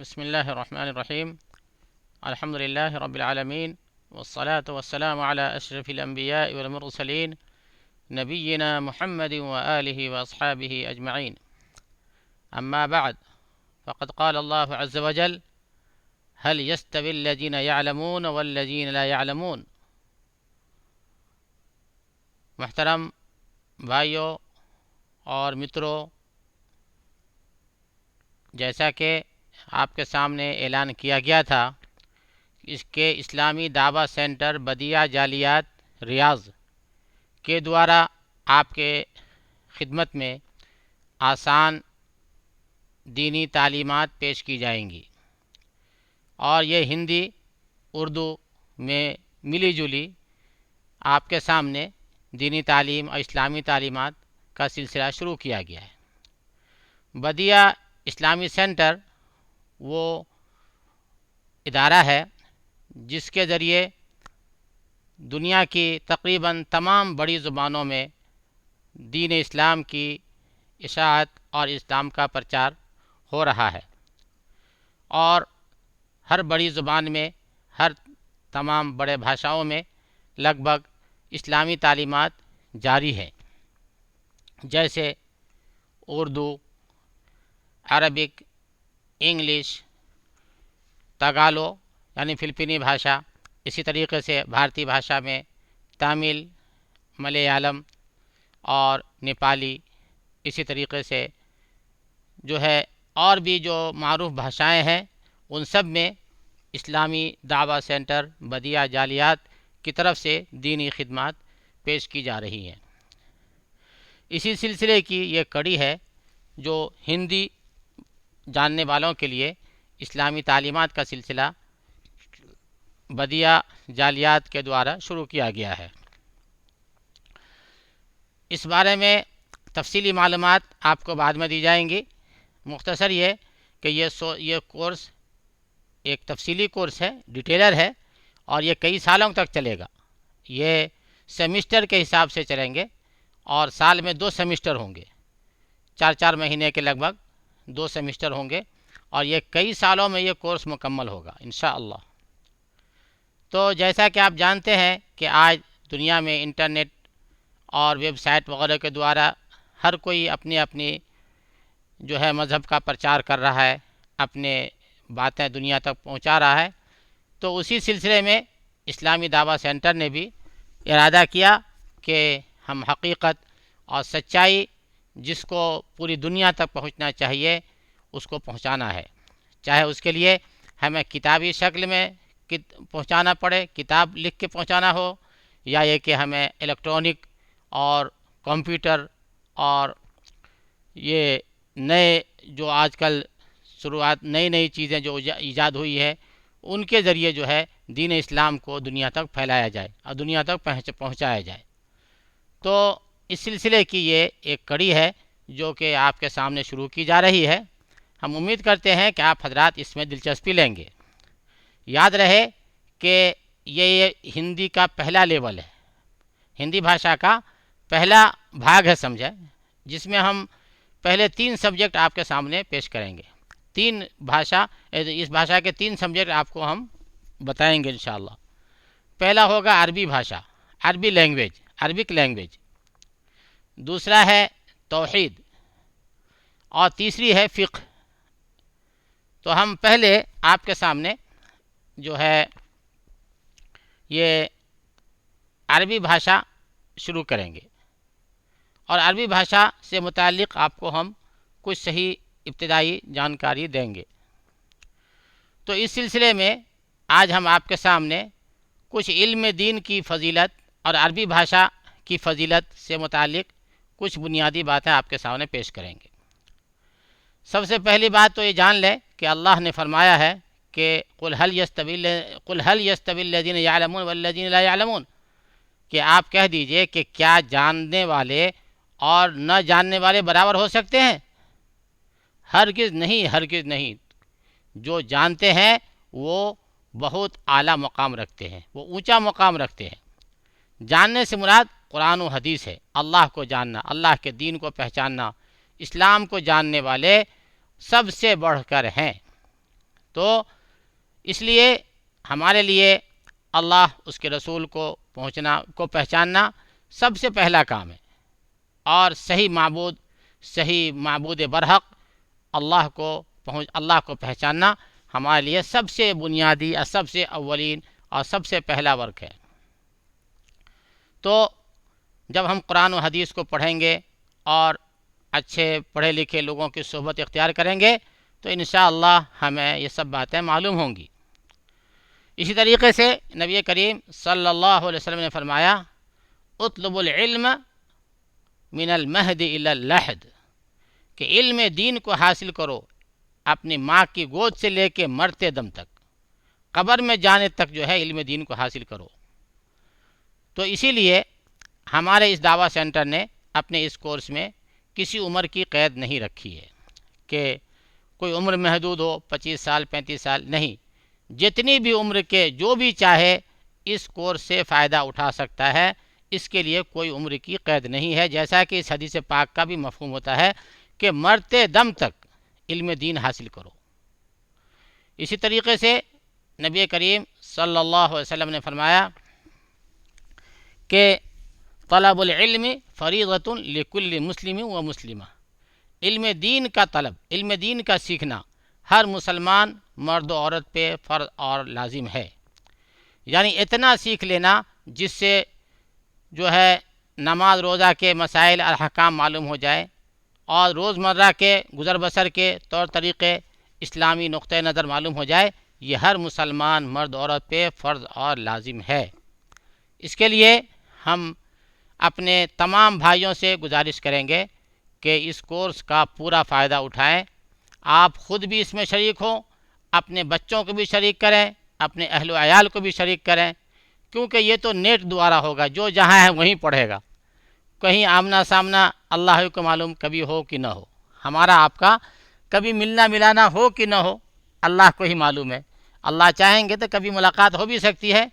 بسم الله الرحمن الرحيم. الحمد لله رب العالمين، والصلاة والسلام على أشرف الأنبياء والمرسلين نبينا محمد وآله وأصحابه أجمعين. أما بعد، فقد قال الله عز وجل: هل يستوي الذين يعلمون والذين لا يعلمون. محترم بھائیوں اور متروں، جیسا کہ آپ کے سامنے اعلان کیا گیا تھا، اس کے اسلامی دعویٰ سینٹر بدیع جالیات ریاض کے دوارا آپ کے خدمت میں آسان دینی تعلیمات پیش کی جائیں گی، اور یہ ہندی اردو میں ملی جلی آپ کے سامنے دینی تعلیم اور اسلامی تعلیمات کا سلسلہ شروع کیا گیا ہے۔ بدیع اسلامی سینٹر وہ ادارہ ہے جس کے ذریعے دنیا کی تقریباً تمام بڑی زبانوں میں دین اسلام کی اشاعت اور اسلام کا پرچار ہو رہا ہے، اور ہر بڑی زبان میں، ہر تمام بڑے بھاشاؤں میں لگ بھگ اسلامی تعلیمات جاری ہے، جیسے اردو، عربک، انگلش، تگالو یعنی فلپینی بھاشا، اسی طریقے سے بھارتی بھاشا میں تامل، ملیالم اور نیپالی، اسی طریقے سے جو ہے اور بھی جو معروف بھاشائیں ہیں، ان سب میں اسلامی دعویٰ سینٹر بدیع جالیات کی طرف سے دینی خدمات پیش کی جا رہی ہیں۔ اسی سلسلے کی یہ کڑی ہے جو ہندی جاننے والوں کے لیے اسلامی تعلیمات کا سلسلہ بدیع جالیات کے دوارا شروع کیا گیا ہے۔ اس بارے میں تفصیلی معلومات آپ کو بعد میں دی جائیں گی۔ مختصر یہ کہ یہ کورس ایک تفصیلی کورس ہے، ڈیٹیلر ہے، اور یہ کئی سالوں تک چلے گا۔ یہ سیمسٹر کے حساب سے چلیں گے، اور سال میں 2 سیمسٹر ہوں گے، 4 مہینے کے لگ بھگ 2 سیمسٹر ہوں گے، اور یہ کئی سالوں میں یہ کورس مکمل ہوگا انشاءاللہ۔ تو جیسا کہ آپ جانتے ہیں کہ آج دنیا میں انٹرنیٹ اور ویب سائٹ وغیرہ کے دوارا ہر کوئی اپنی اپنی جو ہے مذہب کا پرچار کر رہا ہے، اپنے باتیں دنیا تک پہنچا رہا ہے۔ تو اسی سلسلے میں اسلامی دعویٰ سینٹر نے بھی ارادہ کیا کہ ہم حقیقت اور سچائی جس کو پوری دنیا تک پہنچنا چاہیے اس کو پہنچانا ہے، چاہے اس کے لیے ہمیں کتابی شکل میں پہنچانا پڑے، کتاب لکھ کے پہنچانا ہو، یا یہ کہ ہمیں الیکٹرانک اور کمپیوٹر اور یہ نئے جو آج کل شروعات نئی چیزیں جو ایجاد ہوئی ہے، ان کے ذریعے جو ہے دین اسلام کو دنیا تک پھیلایا جائے اور دنیا تک پہنچایا جائے۔ تو اس سلسلے کی یہ ایک کڑی ہے جو کہ آپ کے سامنے شروع کی جا رہی ہے۔ ہم امید کرتے ہیں کہ آپ حضرات اس میں دلچسپی لیں گے۔ یاد رہے کہ یہ ہندی کا پہلا لیول ہے، ہندی بھاشا کا پہلا بھاگ ہے سمجھے، جس میں ہم پہلے 3 سبجیکٹ آپ کے سامنے پیش کریں گے۔ اس بھاشا کے 3 سبجیکٹ آپ کو ہم بتائیں گے انشاءاللہ۔ پہلا ہوگا عربی بھاشا، عربی لینگویج، عربک لینگویج۔ دوسرا ہے توحید، اور تیسری ہے فقہ۔ تو ہم پہلے آپ کے سامنے جو ہے یہ عربی بھاشا شروع کریں گے، اور عربی بھاشا سے متعلق آپ کو ہم کچھ صحیح ابتدائی جانکاری دیں گے۔ تو اس سلسلے میں آج ہم آپ کے سامنے کچھ علم دین کی فضیلت اور عربی بھاشا کی فضیلت سے متعلق کچھ بنیادی باتیں آپ کے سامنے پیش کریں گے۔ سب سے پہلی بات تو یہ جان لیں کہ اللہ نے فرمایا ہے کہ قل هل يستوي الذين يعلمون والذين لا يعلمون، کہ آپ کہہ دیجئے کہ کیا جاننے والے اور نہ جاننے والے برابر ہو سکتے ہیں؟ ہرگز نہیں، ہرگز نہیں۔ جو جانتے ہیں وہ بہت اعلیٰ مقام رکھتے ہیں، وہ اونچا مقام رکھتے ہیں۔ جاننے سے مراد قرآن و حدیث ہے، اللہ کو جاننا، اللہ کے دین کو پہچاننا۔ اسلام کو جاننے والے سب سے بڑھ کر ہیں، تو اس لیے ہمارے لیے اللہ اس کے رسول کو پہچاننا سب سے پہلا کام ہے، اور صحیح معبود برحق اللہ کو پہچاننا ہمارے لیے سب سے بنیادی اور سب سے اولین اور سب سے پہلا ورک ہے۔ تو جب ہم قرآن و حدیث کو پڑھیں گے اور اچھے پڑھے لکھے لوگوں کی صحبت اختیار کریں گے تو انشاءاللہ ہمیں یہ سب باتیں معلوم ہوں گی۔ اسی طریقے سے نبی کریم صلی اللہ علیہ وسلم نے فرمایا اطلب العلم من المہد الی اللحد، کہ علم دین کو حاصل کرو اپنی ماں کی گود سے لے کے مرتے دم تک، قبر میں جانے تک جو ہے علم دین کو حاصل کرو۔ تو اسی لیے ہمارے اس دعویٰ سینٹر نے اپنے اس کورس میں کسی عمر کی قید نہیں رکھی ہے کہ کوئی عمر محدود ہو 25 سال 35 سال، نہیں، جتنی بھی عمر کے جو بھی چاہے اس کورس سے فائدہ اٹھا سکتا ہے، اس کے لیے کوئی عمر کی قید نہیں ہے، جیسا کہ اس حدیث پاک کا بھی مفہوم ہوتا ہے کہ مرتے دم تک علم دین حاصل کرو۔ اسی طریقے سے نبی کریم صلی اللہ علیہ وسلم نے فرمایا کہ طلب العلم فریضۃ لکل مسلم و مسلمہ، علم دین کا طلب، علم دین کا سیکھنا ہر مسلمان مرد و عورت پہ فرض اور لازم ہے، یعنی اتنا سیکھ لینا جس سے جو ہے نماز روزہ کے مسائل اور احکام معلوم ہو جائے، اور روزمرہ کے گزر بسر کے طور طریقے اسلامی نقطہ نظر معلوم ہو جائے، یہ ہر مسلمان مرد عورت پہ فرض اور لازم ہے۔ اس کے لیے ہم اپنے تمام بھائیوں سے گزارش کریں گے کہ اس کورس کا پورا فائدہ اٹھائیں، آپ خود بھی اس میں شریک ہوں، اپنے بچوں کو بھی شریک کریں، اپنے اہل و عیال کو بھی شریک کریں، کیونکہ یہ تو نیٹ دوارا ہوگا، جو جہاں ہے وہیں پڑھے گا، کہیں آمنا سامنا اللہ کو معلوم کبھی ہو کہ نہ ہو، ہمارا آپ کا کبھی ملنا ملانا ہو کہ نہ ہو، اللہ کو ہی معلوم ہے۔ اللہ چاہیں گے تو کبھی ملاقات ہو بھی سکتی ہے،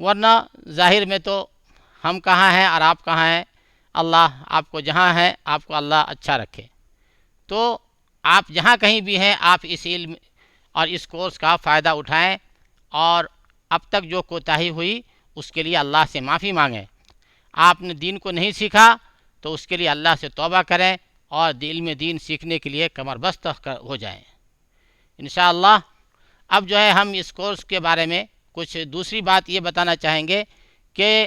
ورنہ ظاہر میں تو ہم کہاں ہیں اور آپ کہاں ہیں، اللہ آپ کو جہاں ہے آپ کو اللہ اچھا رکھے۔ تو آپ جہاں کہیں بھی ہیں آپ اس علم اور اس کورس کا فائدہ اٹھائیں، اور اب تک جو کوتاہی ہوئی اس کے لیے اللہ سے معافی مانگیں۔ آپ نے دین کو نہیں سیکھا تو اس کے لیے اللہ سے توبہ کریں اور علم دین سیکھنے کے لیے کمر بست ہو جائیں انشاءاللہ۔ اب جو ہے ہم اس کورس کے بارے میں کچھ دوسری بات یہ بتانا چاہیں گے کہ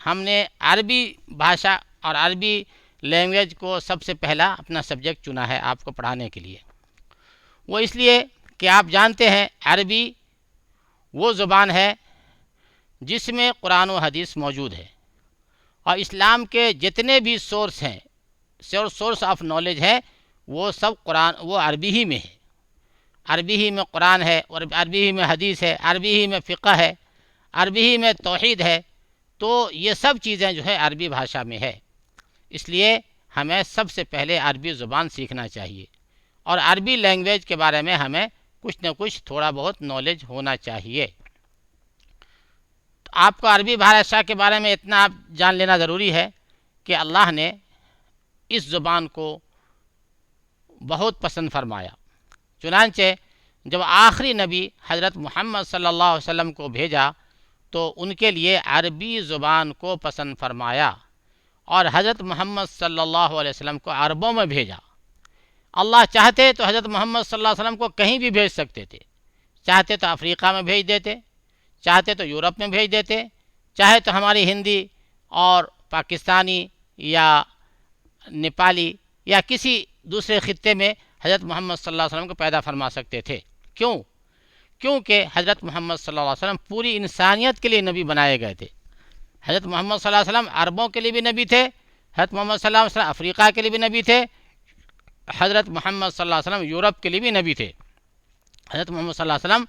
ہم نے عربی بھاشا اور عربی لینگویج کو سب سے پہلا اپنا سبجیکٹ چنا ہے آپ کو پڑھانے کے لیے۔ وہ اس لیے کہ آپ جانتے ہیں عربی وہ زبان ہے جس میں قرآن و حدیث موجود ہے، اور اسلام کے جتنے بھی سورس ہیں، سورس آف نالج ہے، وہ سب وہ عربی ہی میں ہے، عربی ہی میں قرآن ہے، اور عربی ہی میں حدیث ہے، عربی ہی میں فقہ ہے، عربی ہی میں توحید ہے، تو یہ سب چیزیں جو ہے عربی بھاشا میں ہے۔ اس لیے ہمیں سب سے پہلے عربی زبان سیکھنا چاہیے، اور عربی لینگویج کے بارے میں ہمیں کچھ نہ کچھ تھوڑا بہت نالج ہونا چاہیے۔ تو آپ کو عربی بھاشا کے بارے میں اتنا آپ جان لینا ضروری ہے کہ اللہ نے اس زبان کو بہت پسند فرمایا، چنانچہ جب آخری نبی حضرت محمد صلی اللہ علیہ وسلم کو بھیجا تو ان کے لیے عربی زبان کو پسند فرمایا، اور حضرت محمد صلی اللہ علیہ وسلم کو عربوں میں بھیجا۔ اللہ چاہتے تو حضرت محمد صلی اللہ علیہ وسلم کو کہیں بھی بھیج سکتے تھے، چاہتے تو افریقہ میں بھیج دیتے، چاہتے تو یورپ میں بھیج دیتے، چاہے تو ہماری ہندی اور پاکستانی یا نیپالی یا کسی دوسرے خطے میں حضرت محمد صلی اللہ علیہ وسلم کو پیدا فرما سکتے تھے۔ کیونکہ حضرت محمد صلی اللہ علیہ وسلم پوری انسانیت کے لیے نبی بنائے گئے تھے۔ حضرت محمد صلی اللہ علیہ وسلم عربوں کے لیے بھی نبی تھے، حضرت محمد صلی اللہ علیہ وسلم افریقہ کے لیے بھی نبی تھے، حضرت محمد صلی اللہ علیہ وسلم یورپ کے لیے بھی نبی تھے، حضرت محمد صلی اللہ علیہ وسلم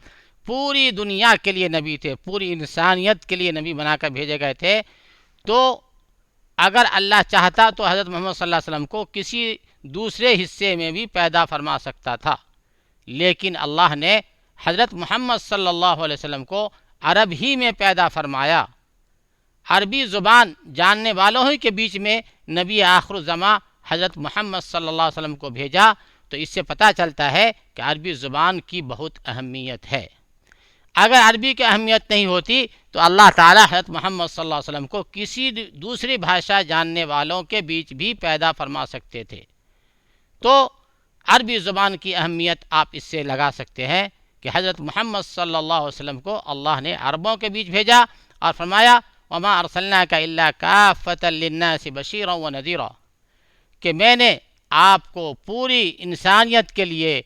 پوری دنیا کے لیے نبی تھے، پوری انسانیت کے لیے نبی بنا کر بھیجے گئے تھے۔ تو اگر اللہ چاہتا تو حضرت محمد صلی اللہ علیہ وسلم کو کسی دوسرے حصے میں بھی پیدا فرما سکتا تھا، لیکن اللہ نے حضرت محمد صلی اللہ علیہ وسلم کو عرب ہی میں پیدا فرمایا۔ عربی زبان جاننے والوں ہی کے بیچ میں نبی آخر الزماں حضرت محمد صلی اللہ علیہ وسلم کو بھیجا، تو اس سے پتہ چلتا ہے کہ عربی زبان کی بہت اہمیت ہے۔ اگر عربی کی اہمیت نہیں ہوتی تو اللہ تعالیٰ حضرت محمد صلی اللہ علیہ وسلم کو کسی دوسری بھاشا جاننے والوں کے بیچ بھی پیدا فرما سکتے تھے۔ تو عربی زبان کی اہمیت آپ اس سے لگا سکتے ہیں کہ حضرت محمد صلی اللہ علیہ وسلم کو اللہ نے عربوں کے بیچ بھیجا اور فرمایا وما ارسلناک الا کافۃ للناس بشیرا ونذیرا، کہ میں نے آپ کو پوری انسانیت کے لیے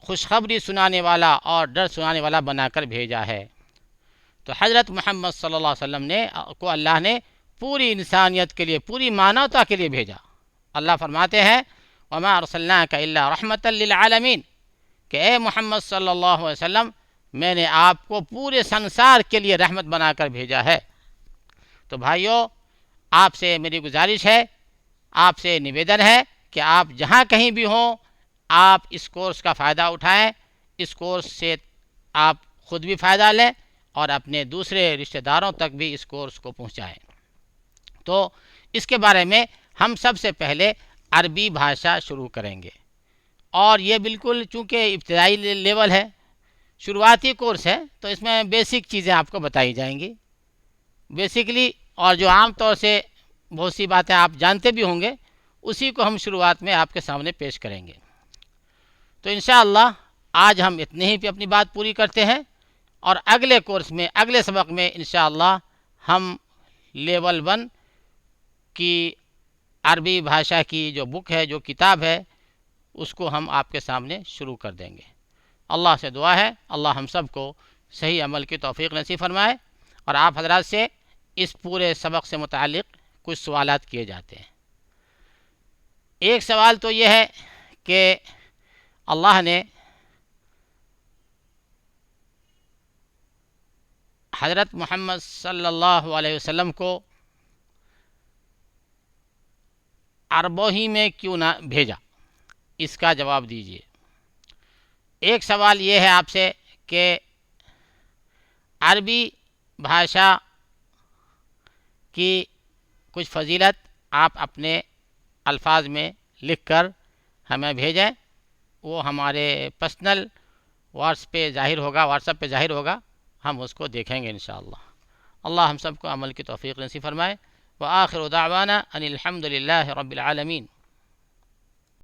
خوشخبری سنانے والا اور ڈر سنانے والا بنا کر بھیجا ہے۔ تو حضرت محمد صلی اللہ علیہ وسلم کو اللہ نے پوری انسانیت کے لیے، پوری مانوتا کے لیے بھیجا۔ اللہ فرماتے ہیں وما ارسلناک الا رحمۃ للعالمین، کہ اے محمد صلی اللہ علیہ وسلم میں نے آپ کو پورے سنسار کے لیے رحمت بنا کر بھیجا ہے۔ تو بھائیوں، آپ سے میری گزارش ہے، آپ سے نویدن ہے کہ آپ جہاں کہیں بھی ہوں آپ اس کورس کا فائدہ اٹھائیں، اس کورس سے آپ خود بھی فائدہ لیں اور اپنے دوسرے رشتہ داروں تک بھی اس کورس کو پہنچائیں۔ تو اس کے بارے میں ہم سب سے پہلے عربی بھاشا شروع کریں گے، اور یہ بالکل چونکہ ابتدائی لیول ہے، شروعاتی کورس ہے، تو اس میں بیسک چیزیں آپ کو بتائی جائیں گی بیسکلی، اور جو عام طور سے بہت سی باتیں آپ جانتے بھی ہوں گے اسی کو ہم شروعات میں آپ کے سامنے پیش کریں گے۔ تو انشاءاللہ آج ہم اتنے ہی پہ اپنی بات پوری کرتے ہیں، اور اگلے کورس میں، اگلے سبق میں انشاءاللہ ہم لیول 1 کی عربی بھاشا کی جو بک ہے، جو کتاب ہے، اس کو ہم آپ کے سامنے شروع کر دیں گے۔ اللہ سے دعا ہے اللہ ہم سب کو صحیح عمل کی توفیق نصیب فرمائے، اور آپ حضرات سے اس پورے سبق سے متعلق کچھ سوالات کیے جاتے ہیں۔ ایک سوال تو یہ ہے کہ اللہ نے حضرت محمد صلی اللہ علیہ وسلم کو عربوں ہی میں کیوں نہ بھیجا، اس کا جواب دیجیے۔ ایک سوال یہ ہے آپ سے کہ عربی بھاشا کی کچھ فضیلت آپ اپنے الفاظ میں لکھ کر ہمیں بھیجیں، وہ ہمارے پرسنل واٹس پہ ظاہر ہوگا، واٹس ایپ پہ ظاہر ہوگا، ہم اس کو دیکھیں گے انشاءاللہ۔ اللہ ہم سب کو عمل کی توفیق نصیب فرمائے۔ وآخر دعوانا ان الحمد للہ رب العالمین۔